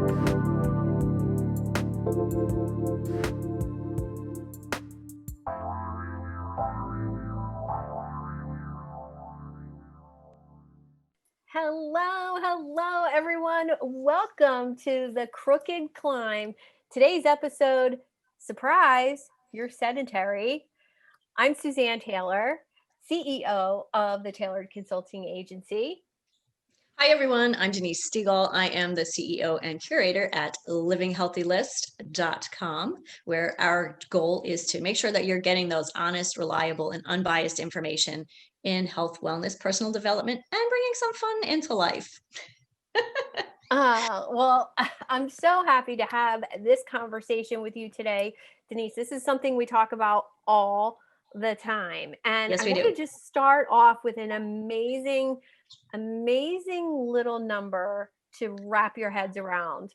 Hello, everyone. Welcome to the Crooked Climb. Today's episode, surprise, you're sedentary. I'm Suzanne Taylor, CEO of the Tailored Consulting Agency. Hi, everyone. I'm Denise Stegall. I am the CEO and curator at livinghealthylist.com, where our goal is to make sure that you're getting those honest, reliable, and unbiased information in health, wellness, personal development, and bringing some fun into life. Well, I'm so happy to have this conversation with you today, Denise. This is something we talk about all the time. And Yes, I we want do. to just start off with an amazing little number to wrap your heads around.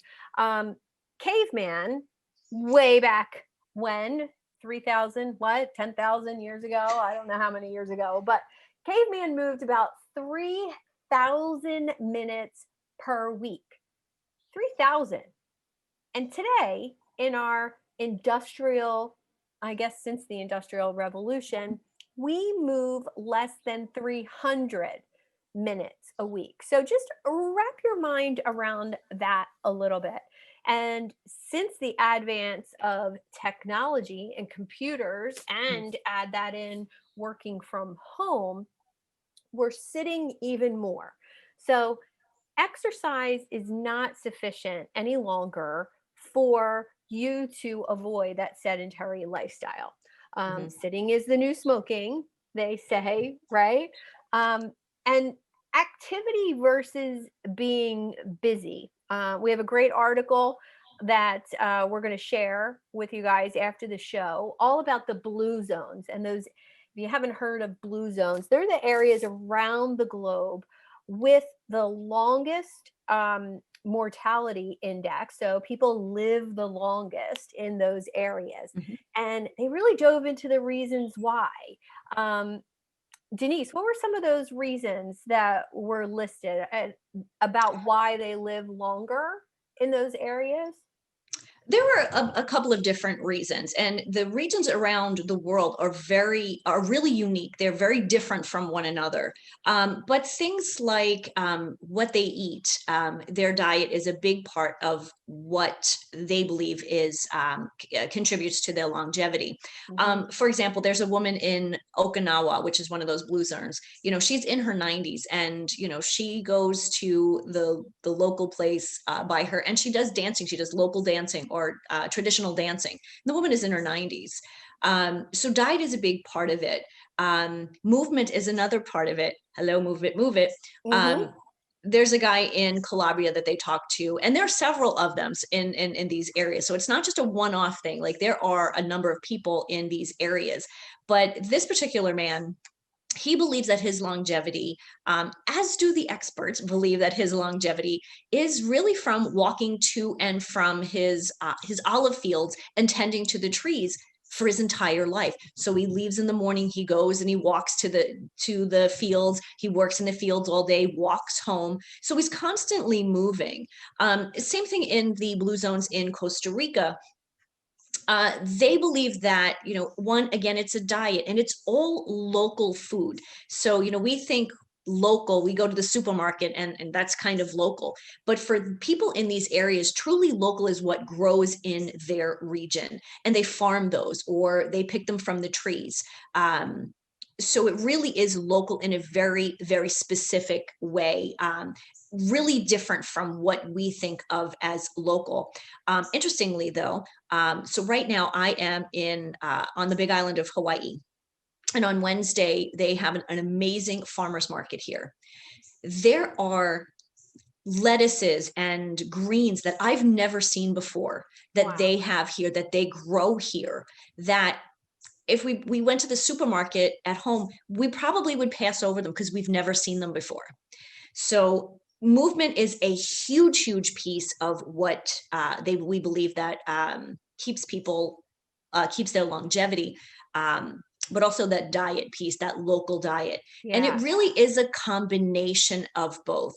Caveman, way back when, 3,000, 10,000 years ago? I don't know how many years ago, but caveman moved about 3,000 minutes per week. 3,000. And today, in our industrial, I guess since the Industrial Revolution, we move less than 300 minutes a week. So just wrap your mind around that a little bit. And since the advance of technology and computers, and add that in working from home, we're sitting even more. So exercise is not sufficient any longer for you to avoid that sedentary lifestyle. Sitting is the new smoking, they say, right? And activity versus being busy. We have a great article that we're going to share with you guys after the show, all about the blue zones. And those, if you haven't heard of blue zones, they're the areas around the globe with the longest mortality index. So people live the longest in those areas. Mhm. And they really dove into the reasons why. Denise, what were some of those reasons that were listed about why they live longer in those areas? There were a couple of different reasons, and the regions around the world are really unique. They're very different from one another. But things like what they eat, their diet is a big part of what they believe is contributes to their longevity. For example, there's a woman in Okinawa, which is one of those blue zones. She's in her 90s, and she goes to the local place by her, and she does dancing. She does local dancing or traditional dancing. The woman is in her 90s. So diet is a big part of it. Movement is another part of it. Hello, move it, move it. Mm-hmm. There's a guy in Calabria that they talk to, and there are several of them in these areas. So it's not just a one-off thing. Like, there are a number of people in these areas, but this particular man, he believes that his longevity, as do the experts, believe that his longevity is really from walking to and from his olive fields and tending to the trees for his entire life. So he leaves in the morning, he goes and he walks to the fields, he works in the fields all day, walks home. So he's constantly moving. Same thing in the blue zones in Costa Rica. They believe that, one, again, it's a diet and it's all local food. So, we think local, we go to the supermarket and that's kind of local. But for people in these areas, truly local is what grows in their region. And they farm those or they pick them from the trees. So it really is local in a very, very specific way. Really different from what we think of as local. Interestingly, though, so right now I am on the Big Island of Hawaii, and on Wednesday they have an amazing farmers market here. There are lettuces and greens that I've never seen before that Wow. they have here, that they grow here, that if we went to the supermarket at home, we probably would pass over them because we've never seen them before. So movement is a huge piece of what we believe that keeps their longevity, but also that diet piece, that local diet. And it Yeah. really is a combination of both.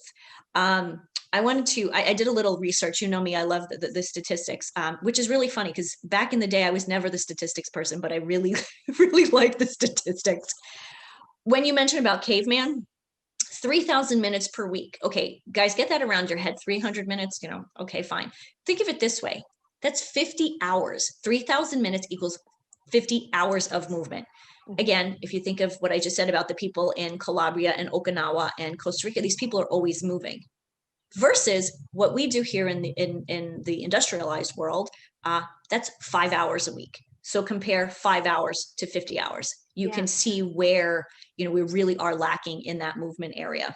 I did a little research. You know me, I love the statistics, which is really funny because back in the day, I was never the statistics person, but I really, really like the statistics. When you mentioned about caveman, 3,000 minutes per week. Okay, guys, get that around your head. 300 minutes, okay, fine. Think of it this way. That's 50 hours. 3,000 minutes equals 50 hours of movement. Again, if you think of what I just said about the people in Calabria and Okinawa and Costa Rica, these people are always moving. Versus what we do here in the industrialized world, that's 5 hours a week. So compare 5 hours to 50 hours. You can see where, we really are lacking in that movement area.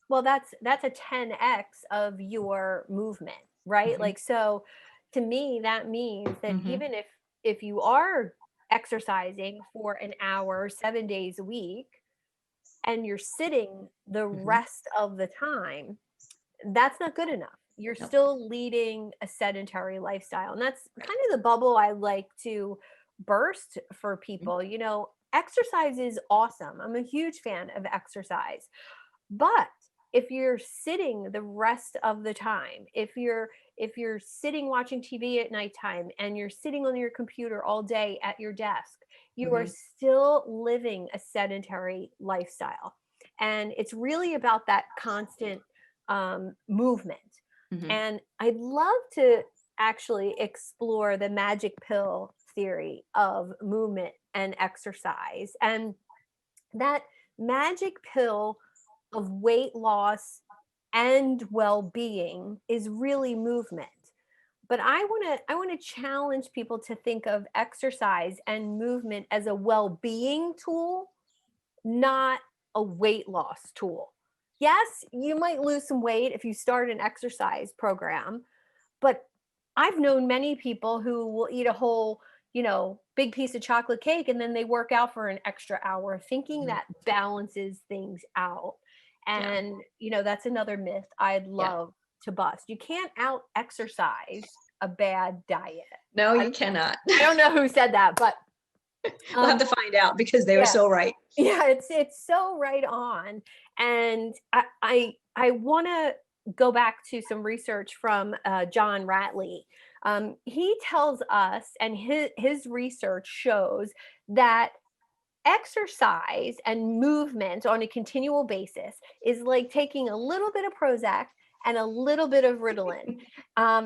Well, that's a 10x of your movement, right? Like, so to me, that means that even if you are exercising for an hour, 7 days a week, and you're sitting the rest of the time, that's not good enough. You're still leading a sedentary lifestyle. And that's kind of the bubble I like to burst for people. Exercise is awesome. I'm a huge fan of exercise. But if you're sitting the rest of the time, if you're sitting watching TV at nighttime and you're sitting on your computer all day at your desk, you are still living a sedentary lifestyle. And it's really about that constant movement. And I'd love to actually explore the magic pill theory of movement and exercise. And that magic pill of weight loss and well-being is really movement. But I want to challenge people to think of exercise and movement as a well-being tool, not a weight loss tool. Yes, you might lose some weight if you start an exercise program, but I've known many people who will eat a whole, big piece of chocolate cake and then they work out for an extra hour, thinking that balances things out. And, that's another myth I'd love to bust. You can't out exercise a bad diet. No, you cannot. I don't know who said that, but we'll have to find out because they were so right. Yeah, it's so right on. And I want to go back to some research from John Ratley. He tells us, and his research shows that exercise and movement on a continual basis is like taking a little bit of Prozac and a little bit of Ritalin.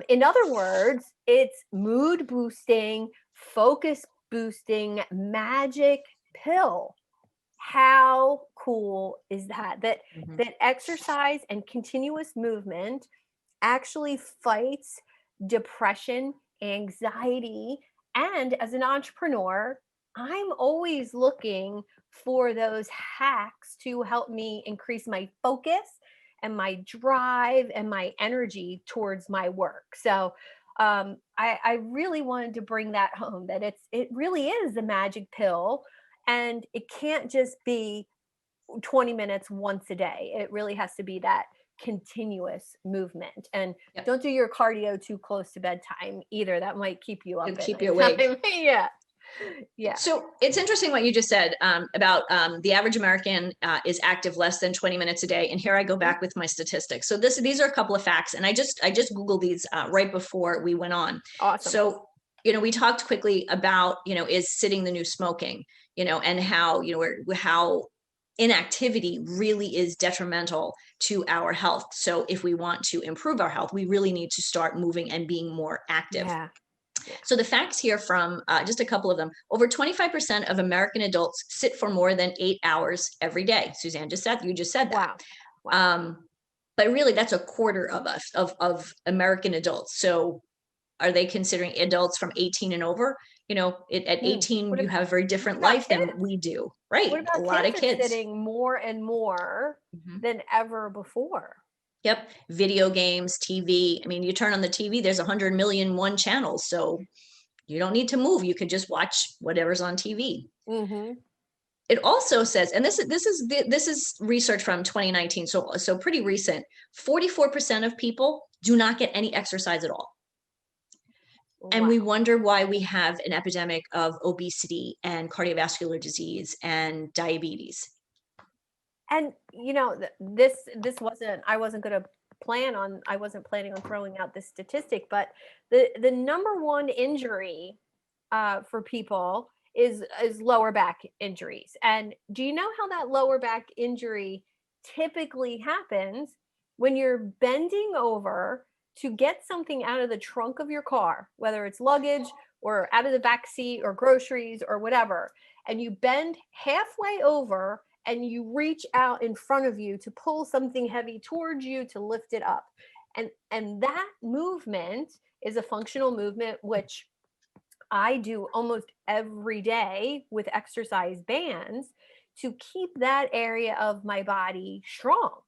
In other words, it's mood boosting, focus boosting, magic pill. How cool is that? That exercise and continuous movement actually fights depression, anxiety, and as an entrepreneur, I'm always looking for those hacks to help me increase my focus and my drive and my energy towards my work. So I really wanted to bring that home, that it really is the magic pill, and it can't just be 20 minutes once a day. It really has to be that continuous movement. And don't do your cardio too close to bedtime either. That might keep you up. Keep you awake. Yeah. So it's interesting what you just said about the average American is active less than 20 minutes a day. And here I go back with my statistics. So these are a couple of facts, and I just Googled these right before we went on. Awesome. So we talked quickly about is sitting the new smoking, and how how inactivity really is detrimental to our health. So if we want to improve our health, we really need to start moving and being more active. Yeah. So the facts here from just a couple of them: over 25% of American adults sit for more than 8 hours every day. Suzanne you just said that. Wow. But really, that's a quarter of us, of American adults. So are they considering adults from 18 and over? At 18, you have a very different life than we do, right? What about a lot of kids sitting more and more than ever before? Yep. Video games, TV. I mean, you turn on the TV, there's 100 million one channels. So you don't need to move. You could just watch whatever's on TV. It also says, and this is research from 2019, so pretty recent. 44% of people do not get any exercise at all. Wow. And we wonder why we have an epidemic of obesity and cardiovascular disease and diabetes. And this wasn't, I wasn't going to I wasn't planning on throwing out this statistic, but the number one injury for people is lower back injuries. And do you know how that lower back injury typically happens? When you're bending over to get something out of the trunk of your car, whether it's luggage or out of the back seat or groceries or whatever, and you bend halfway over and you reach out in front of you to pull something heavy towards you to lift it up. And that movement is a functional movement, which I do almost every day with exercise bands to keep that area of my body strong,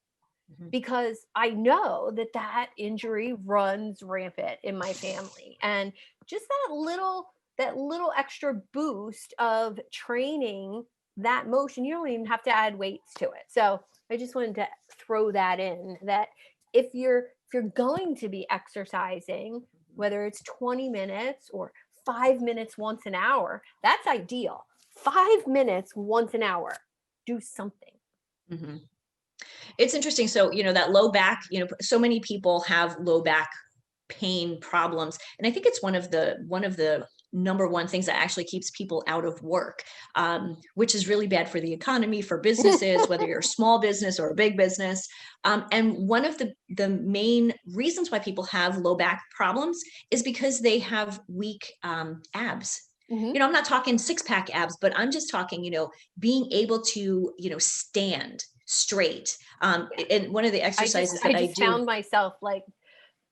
Mhm. because I know that that injury runs rampant in my family. And just that little extra boost of training that motion, you don't even have to add weights to it. So I just wanted to throw that in, that if you're going to be exercising, whether it's 20 minutes or 5 minutes once an hour, that's ideal. 5 minutes once an hour, do something. Mhm. It's interesting. So, that low back, so many people have low back pain problems. And I think it's one of the number one things that actually keeps people out of work, which is really bad for the economy, for businesses, whether you're a small business or a big business. And one of the main reasons why people have low back problems is because they have weak abs. Mhm. I'm not talking six pack abs, but I'm just talking, being able to, stand straight. Yeah. And one of the I just exercises I that I just do. found myself like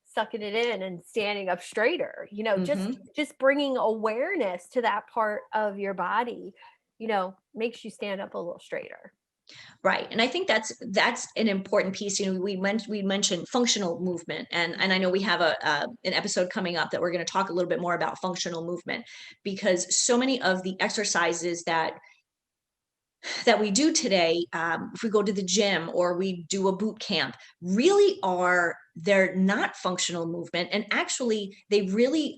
sucking it in and standing up straighter. Just Mhm. just bringing awareness to that part of your body, makes you stand up a little straighter. Right. And I think that's an important piece. We mentioned functional movement, and I know we have an episode coming up that we're going to talk a little bit more about functional movement, because so many of the exercises that we do today, if we go to the gym or we do a boot camp, really they're not functional movement, and actually they really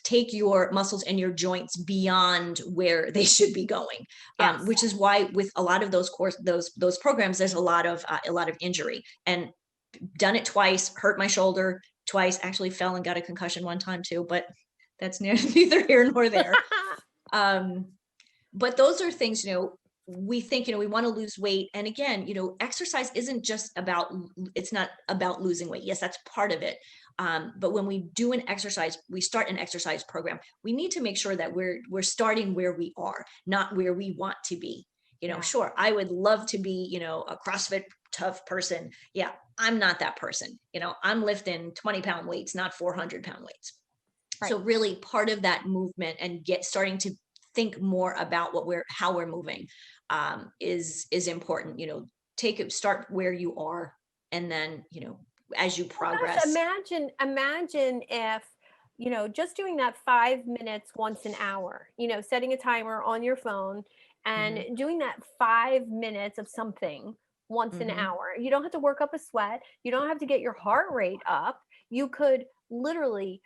take your muscles and your joints beyond where they should be going, Yes. which is why with a lot of those programs, there's a lot of injury. And done it twice, hurt my shoulder twice, actually fell and got a concussion one time too, but that's neither here nor there. um, but those are things, we think, we want to lose weight. And again, exercise isn't just it's not about losing weight. Yes, that's part of it. But when we start an exercise program, we need to make sure that we're starting where we are, not where we want to be. Yeah. Sure, I would love to be, a CrossFit tough person. Yeah, I'm not that person. I'm lifting 20-pound weights, not 400-pound weights. Right. So really part of that movement and starting to think more about how we're moving, is important. Start where you are, and then, as you Well, gosh, progress. imagine if, just doing that 5 minutes once an hour, setting a timer on your phone and Hmm. doing that 5 minutes of something once an Hmm. hour. You don't have to work up a sweat. You don't have to get your heart rate up. You could literally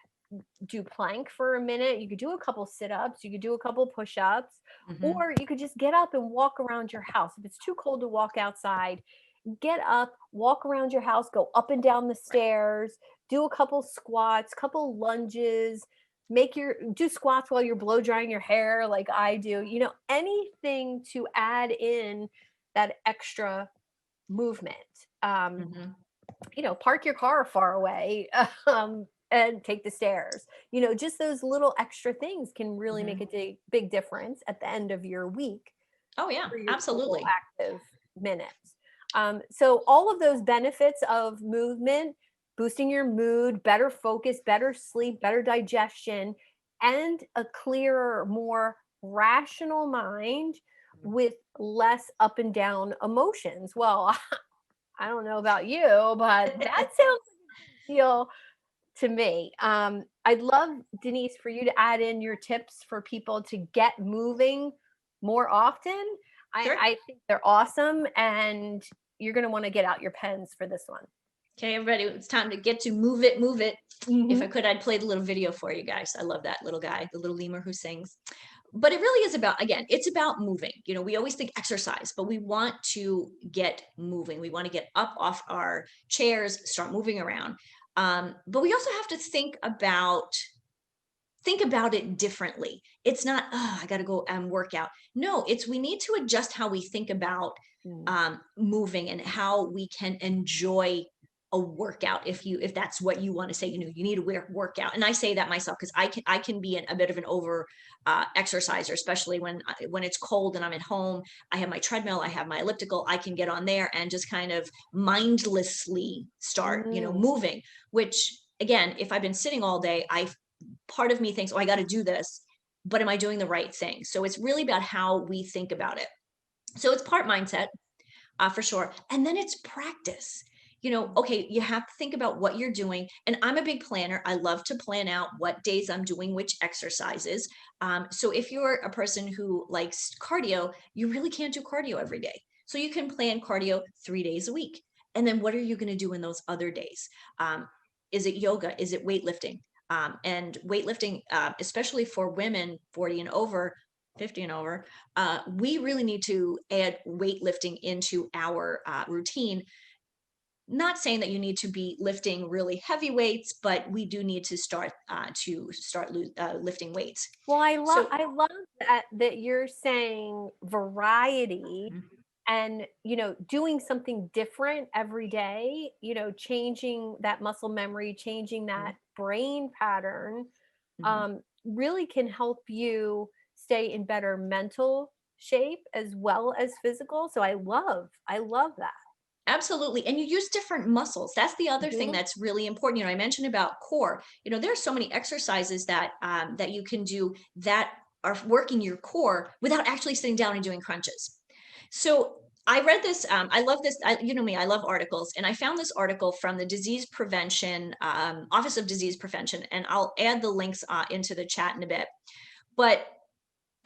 do plank for a minute. You could do a couple sit-ups. You could do a couple push-ups, Hmm. or you could just get up and walk around your house. If it's too cold to walk outside, get up, walk around your house, go up and down the stairs, do a couple squats, couple lunges, do squats while you're blow drying your hair like I do. Anything to add in that extra movement. Um, Hmm. Park your car far away, and take the stairs. Just those little extra things can really make Hmm. a big difference at the end of your week Oh yeah, for your total absolutely. active minutes. So all of those benefits of movement, boosting your mood, better focus, better sleep, better digestion, and a clearer, more rational mind with less up and down emotions. Well, I don't know about you, but that sounds like a deal to me. I'd love, Denise, for you to add in your tips for people to get moving more often. I, Sure. I think they're awesome, and you're going to want to get out your pens for this one. Okay, everybody, it's time to get to move it, move it. If I Hmm. could, I'd play the little video for you guys. I love that little guy, the little lemur who sings. But it really is about, again, it's about moving. We always think exercise, but we want to get moving. We want to get up off our chairs, start moving around. But we also have to think about it differently. It's not, oh, I got to go and work out. No, it's we need to adjust how we think about Mm. moving and how we can enjoy a workout. If that's what you want to say, you need to workout. And I say that myself because I can be a bit of an over exerciser, especially when it's cold and I'm at home. I have my treadmill, I have my elliptical. I can get on there and just kind of mindlessly start, Mm. moving. Which again, if I've been sitting all day, I part of me thinks, oh, I got to do this, but am I doing the right thing? So it's really about how we think about it. So it's part mindset, for sure. And then it's practice. Okay, you have to think about what you're doing. And I'm a big planner. I love to plan out what days I'm doing which exercises. So if you're a person who likes cardio, you really can't do cardio every day. So you can plan cardio 3 days a week. And then what are you going to do in those other days? Is it yoga? Is it weightlifting? And weightlifting, especially for women 40 and over, 50 and over, we really need to add weightlifting into our routine. Not saying that you need to be lifting really heavy weights, but we do need to start lifting weights. Well, So I love that you're saying variety Mhm, and, doing something different every day, changing that muscle memory, changing mhm, that brain pattern, mhm. really can help you stay in better mental shape as well as physical. So I love that. Absolutely. And you use different muscles. That's the other thing Mhm. that's really important. I mentioned about core. There's so many exercises that you can do that are working your core without actually sitting down and doing crunches. So I read this. I love this. You know me. I love articles, and I found this article from the Disease Prevention Office of Disease Prevention, and I'll add the links into the chat in a bit. But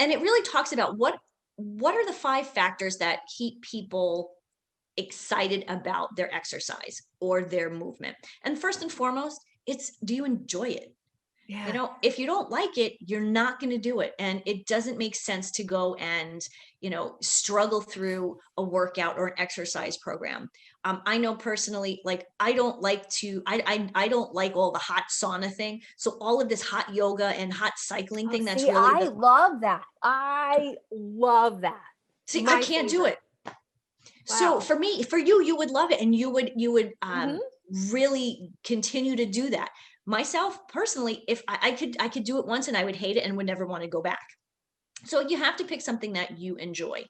and it really talks about what are the 5 factors that keep people excited about their exercise or their movement. And first and foremost, it's, do you enjoy it? Yeah. If you don't like it, you're not going to do it. And it doesn't make sense to go and, struggle through a workout or an exercise program. I know personally, like, I don't like I don't like all the hot sauna thing. So all of this hot yoga and hot cycling Oh, thing, that's see, really I the, love that. I love that. see, I My can't do favorite. it. So Wow. for me, for you, you would love it, and you would Mhm. really continue to do that. Myself personally, if I could do it once and I would hate it and would never want to go back. So you have to pick something that you enjoy.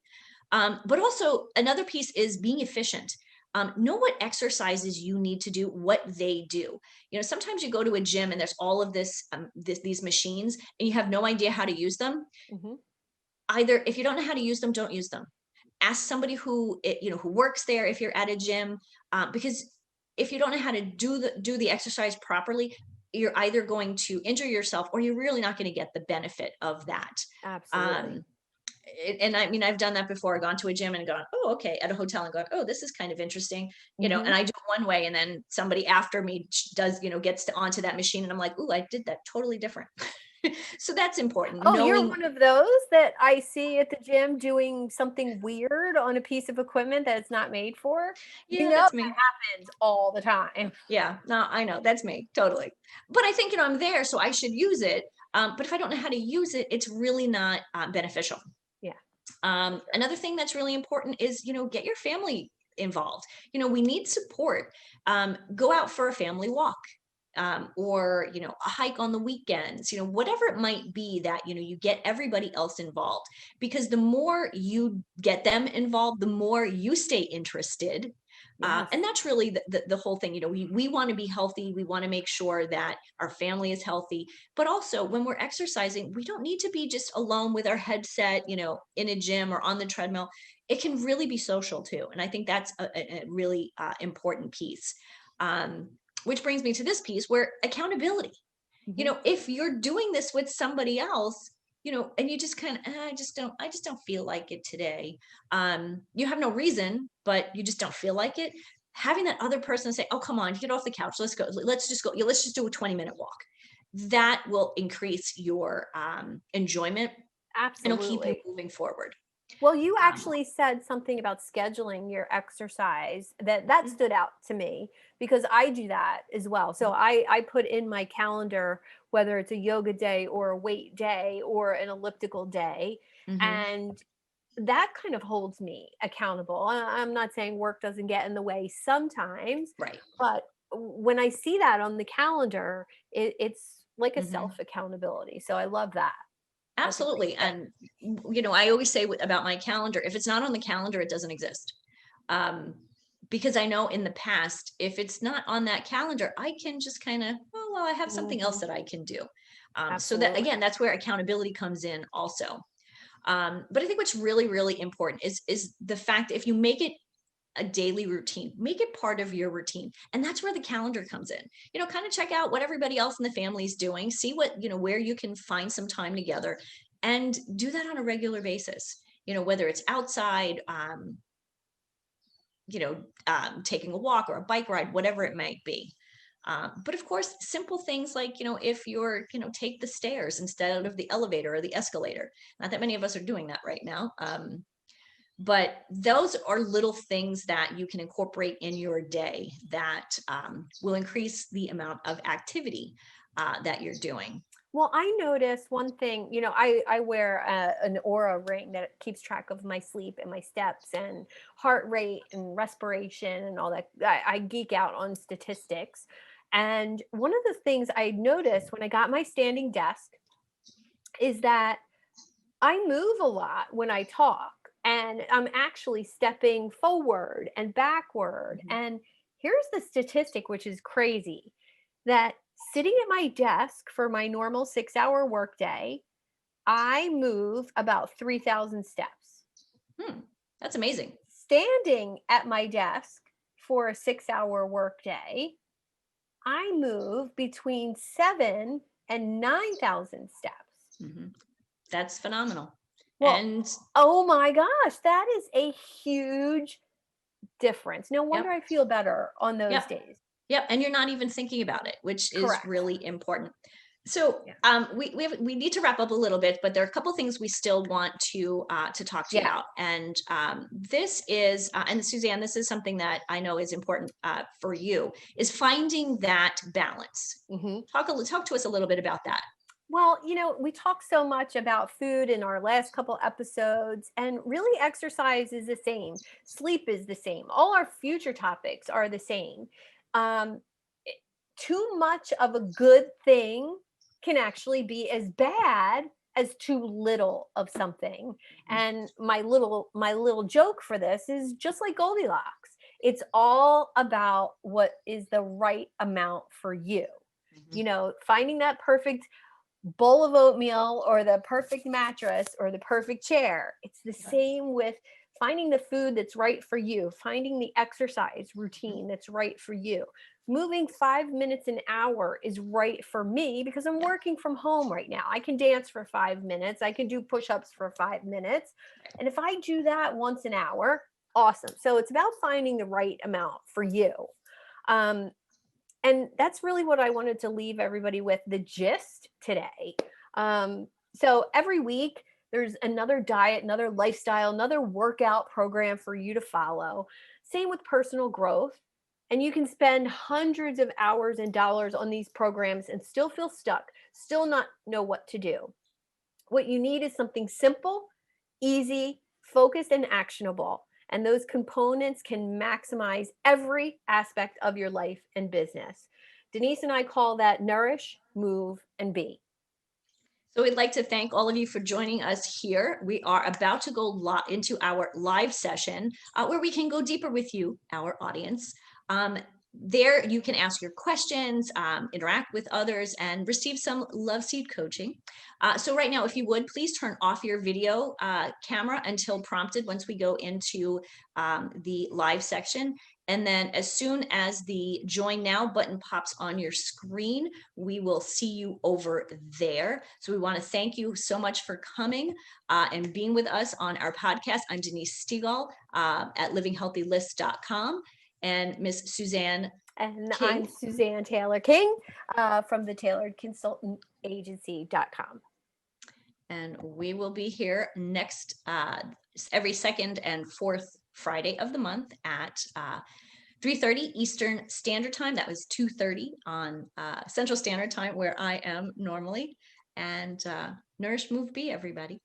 But also another piece is being efficient. Know what exercises you need to do, what they do. Sometimes you go to a gym and there's all of these machines, and you have no idea how to use them. Mhm. Either if you don't know how to use them, don't use them. Ask somebody who works there if you're at a gym, because if you don't know how to do the exercise properly, you're either going to injure yourself or you're really not going to get the benefit of that. Absolutely. um, and I mean, I've done that before. Gone to a gym and gone, oh, okay, at a hotel, and gone, oh, this is kind of interesting, Mhm. and I do it one way, and then somebody after me does, gets onto that machine, and I'm like, oh, I did that totally different. So that's important, Oh, you're knowing. one of those that I see at the gym doing something weird on a piece of equipment that it's not made for? Yeah, That that's me. happens all the time. Yeah, no, I know, that's me, totally. But I think, I'm there, so I should use it. But if I don't know how to use it, it's really not beneficial. Yeah, for sure. Another thing that's really important is, get your family involved. We need support. Go out for a family walk. Or a hike on the weekends, whatever it might be, that you get everybody else involved, because the more you get them involved, the more you stay interested. Yes. And that's really the whole thing. We want to be healthy, we want to make sure that our family is healthy, but also when we're exercising, we don't need to be just alone with our headset, in a gym or on the treadmill. It can really be social too, and I think that's a really important piece. um, which brings me to this piece, where accountability. Mhm. If you're doing this with somebody else, and you just kind of, I just don't feel like it today. You have no reason, but you just don't feel like it. Having that other person say, oh, come on, get off the couch. Let's go. Let's just go. Yeah, let's just do a 20-minute walk. That will increase your enjoyment. and it'll keep you Absolutely. moving forward. Well, you Um, actually said something about scheduling your exercise that mhm, stood out to me because I do that as well. So mhm, I put in my calendar whether it's a yoga day or a weight day or an elliptical day, mhm. and that kind of holds me accountable. I'm not saying work doesn't get in the way sometimes, Right. but when I see that on the calendar, it's like a self Mhm. accountability. So I love that. That's a great Absolutely. tip. And, I always say about my calendar, if it's not on the calendar, it doesn't exist. Um, because I know in the past, if it's not on that calendar, I can just kind of, oh, well, I have something else Mhm. that I can do. So that, Absolutely. again, that's where accountability comes in also. But I think what's really, really important is the fact if you make it a daily routine, make it part of your routine, and that's where the calendar comes in. Kind of check out what everybody else in the family is doing, see what where you can find some time together, and do that on a regular basis. Whether it's outside, taking a walk or a bike ride, whatever it might be. But of course, simple things like, if you're, take the stairs instead of the elevator or the escalator. Not that many of us are doing that right now. But those are little things that you can incorporate in your day that will increase the amount of activity that you're doing. Well, I noticed one thing, I wear an Aura ring that keeps track of my sleep and my steps and heart rate and respiration and all that. I geek out on statistics. And one of the things I noticed when I got my standing desk is that I move a lot when I talk, and I'm actually stepping forward and backward. Mhm. And here's the statistic, which is crazy, that sitting at my desk for my normal 6-hour workday, I move about 3,000 steps. Hmm, that's amazing. Standing at my desk for a 6-hour workday, I move between 7 and 9,000 steps. Mhm. That's phenomenal. Well, And oh my gosh, that is a huge difference. No wonder yep, I feel better on those yep, days. yep. And you're not even thinking about it, which is Correct. really important. So Yeah. we need to wrap up a little bit, but there are a couple things we still want to talk to you Yeah. about. And this is and Suzanne, this is something that I know is important for you, is finding that balance. Mhm. Talk to us a little bit about that. Well, we talk so much about food in our last couple episodes, and really exercise is the same. Sleep is the same. All our future topics are the same. Um, it- Too much of a good thing can actually be as bad as too little of something. Mhm, And my little joke for this is just like Goldilocks. It's all about what is the right amount for you. mhm, Finding that perfect bowl of oatmeal or the perfect mattress or the perfect chair. It's the right, same with finding the food that's right for you, finding the exercise mhm, routine that's right for you. Moving 5 minutes an hour is right for me because I'm yeah, working from home right now. I can dance for 5 minutes, I can do push ups for 5 minutes. And if I do that once an hour, awesome. So it's about finding the right amount for you. Um, and that's really what I wanted to leave everybody with the gist today. So every week, there's another diet, another lifestyle, another workout program for you to follow. Same with personal growth. And you can spend hundreds of hours and dollars on these programs and still feel stuck, still not know what to do. What you need is something simple, easy, focused, and actionable. And those components can maximize every aspect of your life and business. Denise and I call that nourish, move, and be. So we'd like to thank all of you for joining us here. We are about to go into our live session where we can go deeper with you, our audience. There you can ask your questions, interact with others, and receive some love seed coaching. So right now, if you would, please turn off your video camera until prompted once we go into the live section. And then as soon as the join now button pops on your screen, we will see you over there. So we want to thank you so much for coming and being with us on our podcast. I'm Denise Stegall at livinghealthylist.com and Miss Suzanne And I'm King. Suzanne Taylor-King from the Tailored Consultant Agency.com. And we will be here next, every second and fourth Friday of the month at 3:30 Eastern Standard Time. That was 2:30 on Central Standard Time, where I am normally. And nourish, move, be, everybody.